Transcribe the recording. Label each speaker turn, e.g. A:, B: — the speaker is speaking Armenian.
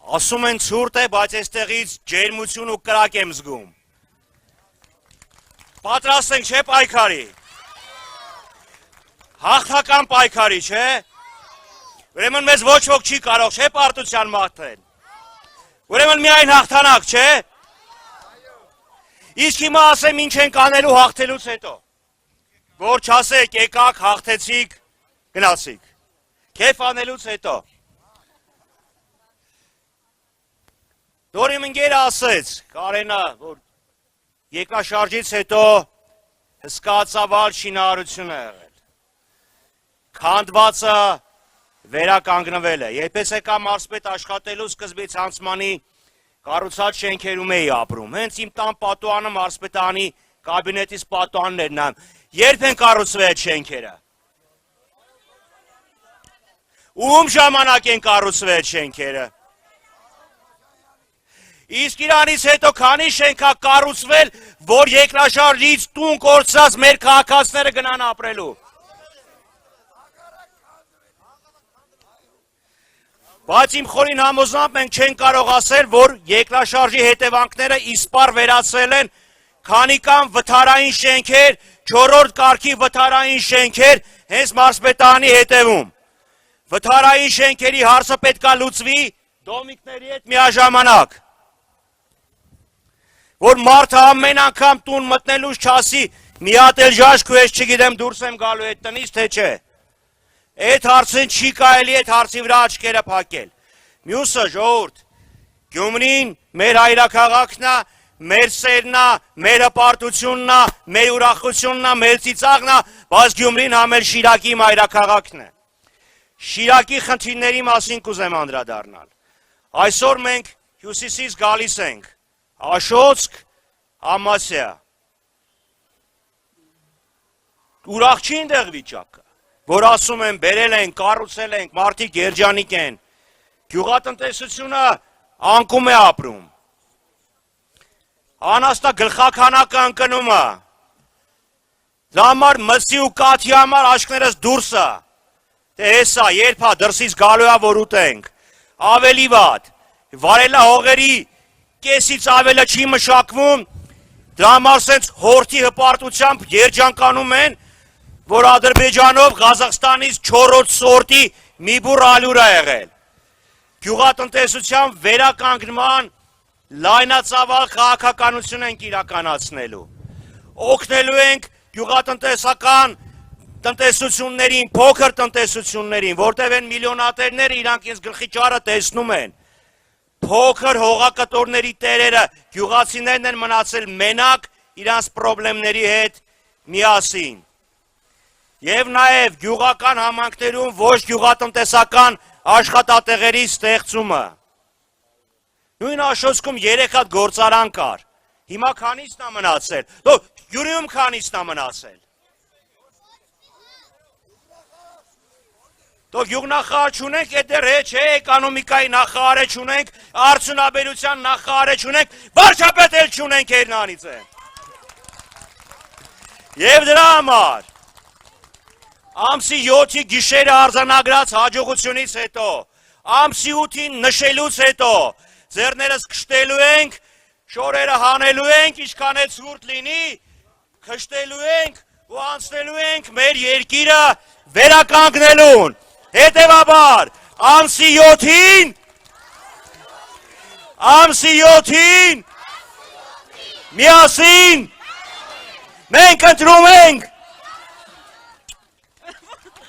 A: Ասում են ցուրտ է, բայց այստեղից ջերմություն ու կրակ եմ զգում։ Պատրաստ ենք, չէ՞ պայքարի։ Հաղթական պայքարի, չէ՞։ Ուրեմն մեզ ոչ ոք չի կարող, չէ՞ պարտության մաղթել։ Ուրեմն միայն հաղթանակ, չէ՞։ Իսկ հիմա ասեմ ինչ ենք անելու հաղթելուց հետո։ Որ չասեք, եկաք, հաղթեցիք, գնացիք։ Քեֆ անելուց հետո։ Դորիմ ընկերը ասեց, Կարենա, որ երկրաշարժից հետո հսկացավալ շինարարություն է եղել։ Քանդվածը վերականգնվել է։ Երբես եկա մարզպետ աշխատելու սկզբից անցմանի կառուցած շենքերում էի ապրում։ Հենց իմ տան պատուհանը մարզպետանի կաբինետից պատուհանն էր նայում։ Երբ են կառուցվել այդ շենքերը։ Ում ժամանակ են կառուցվել այդ շենքերը։ Իսկ իրանից հետո քանի շենք է կառուցվել, որ երկրաշարժից տուն կորցրած մեր քաղաքացիները գնան ապրելու։ Բայց իմ խորին համոզմամբ մենք չենք կարող ասել, որ երկրաշարժի հետևանքները իսպառ վերացել են, քանի կան վթարային շենքեր, 4-րդ կարգի վթարային շենքեր հենց մարզպետանի հետևում։ Վթարային շենքերի հարցը պետք է լուծվի դոմիկների հետ միաժամանակ։ Որ մարդը ամեն անգամ տուն մտնելուց չասի, մի հատ էլ ժաշկ ու ես չգիտեմ դուրս եմ գալու այդ տնից, թե չէ։ Այդ հարցին չի կարելի այդ հարցի վրա աչքերը փակել։ Մյուսը ժողովուրդ, Գյումրին մեր հայրաքաղաքն է, մեր սերն է, մեր հպարտությունն է, մեր ուրախությունն է, մեր ծիծաղն է, բայց Գյումրին համել Շիրակի հայրաքաղաքն է։ Շիրակի խնդիրների մասին կուզեմ անդրադառնալ։ Այսօր մենք հյուսիսից գալիս ենք։ Աշոցք, Ամասիա։ Ուրախ չի այնտեղ վիճակը, որ ասում են, բերել են, կառուցել ենք, մարդիկ երջանիկ են, գյուղատնտեսությունը անկում է ապրում։ Անաստա գլխաքանակը ընկնում է։ Դրա համար մսի ու կաթի համար աշկներս դուրս է։ Թե հեսա, երբ է դրսից գալու է, որ ուտենք։ Ավելի վատ, վարելա հողերի կեսից ավելը չի մշակվում, դրա համար սենց հորթի հպարտությամբ երջանկանում են, որ Ադրբեջանով Ղազախստանից 4-րդ սորտի մի բուռ ալյուր է եղել։ Գյուղատնտեսության վերականգնման լայնածավալ քաղաքականություն ենք իրականացնելու։ Օգնելու ենք գյուղատնտեսական տնտեսություններին, փոքր տնտեսություններին, որտեղ են միլիոնատերները իրանք ինձ գլխի ճարը տեսնում են։ Փոքր հողակտորների տերերը, գյուղացիներն են մնացել մենակ իրանց պրոբլեմների հետ միասին։ Եվ նաև գյուղական համայնքներում ոչ գյուղատնտեսական աշխատատեղերի ստեղծումը։ Նույն Աշոցքում 3 հատ գործարան կար։ Հիմա քանիսն է մնացել։ Գյումրիում քանիսն է մնացել։ Գյուղնախարար չունենք, դեռ չէ, էկոնոմիկայի նախարար չունենք, արդյունաբերության նախարար չունենք, վարչապետ էլ չունենք Էրնանից են։ Եվ դրա համար ամսի 7-ի գիշերը արձանագրած հաջողությունից հետո, ամսի 8-ին նշելուց հետո, ձեռներս քշտելու ենք, շորերը հանելու ենք, ինչքան է ցուրտ լինի, քշտելու ենք ու անցնելու ենք մեր երկիրը վերականգնելուն։ Հետևաբար, ամսի 7-ին, միասին, մենք ընտրում ենք